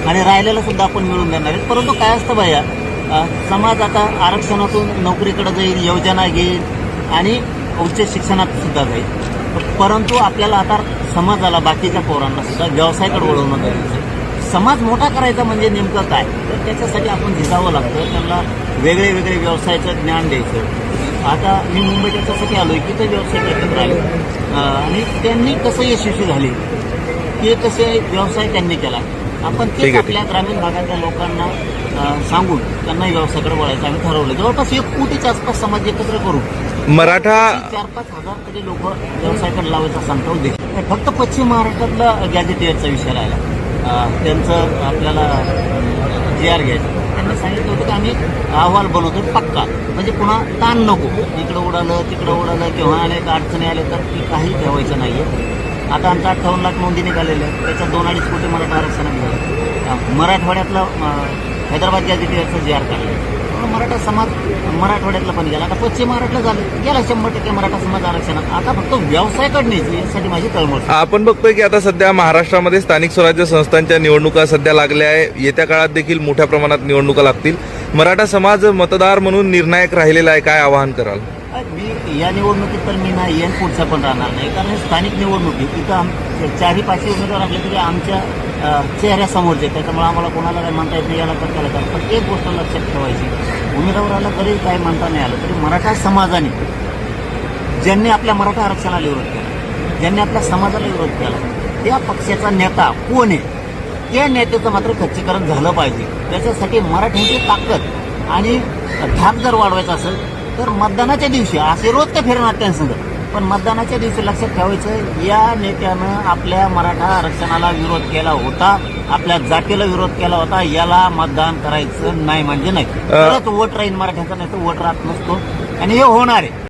आणि राहिलेलं सुद्धा आपण मिळवून देणार आहे. परंतु काय असतं भैया, समाज आता आरक्षणातून नोकरीकडे जाईल, योजना घेईल आणि उच्च शिक्षणात सुद्धा जाईल. परंतु आपल्याला आता समाजाला, बाकीच्या पोरांना सुद्धा व्यवसायाकडे वळवणं गरजेचं आहे. समाज मोठा करायचा म्हणजे नेमकं काय, तर त्याच्यासाठी आपण झिजावं लागतं. त्यांना वेगळे वेगळे व्यवसायाचं ज्ञान द्यायचं. आता मी मुंबईत त्याच्यासाठी आलोय की ते व्यवसाय केंद्र आले आणि त्यांनी कसं यशस्वी झाले, ते कसे व्यवसाय त्यांनी केला. आपण तेच आपल्या ग्रामीण भागातल्या लोकांना सांगून त्यांना व्यवसायाकडे वळायचं आम्ही ठरवलं. जवळपास 1 कोटीच्या आसपास समाज एकत्र करू मराठा 4-5 हजार तरी लोक व्यवसायाकडे लावायचा सांगता उद्देश. फक्त पश्चिम महाराष्ट्रातला गॅजेटियरचा विषय राहिला. त्यांचं आपल्याला GR घ्यायचं. त्यांनी सांगितलं होतं की आम्ही अहवाल बनवतो पक्का, म्हणजे पुन्हा ताण नको. इकडं उडालं तिकडं उडालं किंवा अनेक अडचणी आल्या तर ती काही ठेवायचं नाहीये. आता आमचं 58 लाख नोंदी निघालेल्या आहेत. त्याच्यात 2-2.5 कोटी मराठा आरक्षणात झालं. मराठवाड्यातला हैदराबाद गॅजेटियरचं GR काढलं. मराठा समाज मराठवाड्यातला पण गेला. आता पश्चिम महाराष्ट्रात झालं, गेला 100% मराठा समाज आरक्षणात. आता फक्त व्यवसायाकडे न्यायची, यासाठी माझी तळमळ. आपण बघतोय की आता सध्या महाराष्ट्रामध्ये स्थानिक स्वराज्य संस्थांच्या निवडणुका सध्या लागल्या आहे. येत्या काळात देखील मोठ्या प्रमाणात निवडणुका लागतील. मराठा समाज मतदार म्हणून निर्णायक राहिलेला आहे. काय आवाहन कराल? मी या निवडणुकीत तर मी नाही येईन, पुढचा पण राहणार नाही. कारण स्थानिक निवडणुकीत इथं 4-5 उमेदवार असले तरी आमच्या चेहऱ्यासमोरचे, त्याच्यामुळे आम्हाला कोणाला काही म्हणता येत नाही, याला तर त्याला तर. पण एक गोष्ट लक्षात ठेवायची, उमेदवाराला जरी काही म्हणता नाही आलं तरी मराठा समाजाने ज्यांनी आपल्या मराठा आरक्षणाला विरोध केला, ज्यांनी आपल्या समाजाला विरोध केला, त्या पक्षाचा नेता कोण आहे, त्या नेत्याचं मात्र खच्चीकरण झालं पाहिजे. त्याच्यासाठी मराठ्यांची ताकद आणि धाक जर वाढवायचा असेल तर मतदानाच्या दिवशी, असे रोज ते फिरणार त्यांसंग, पण मतदानाच्या दिवशी लक्षात ठेवायचं, या नेत्यानं आपल्या मराठा आरक्षणाला विरोध केला होता, आपल्या जातीला विरोध केला होता, याला मतदान करायचं नाही म्हणजे नाही. तरच वोट राहील मराठ्यांचा, नाही तर वोट राहत नसतो आणि हे होणार आहे.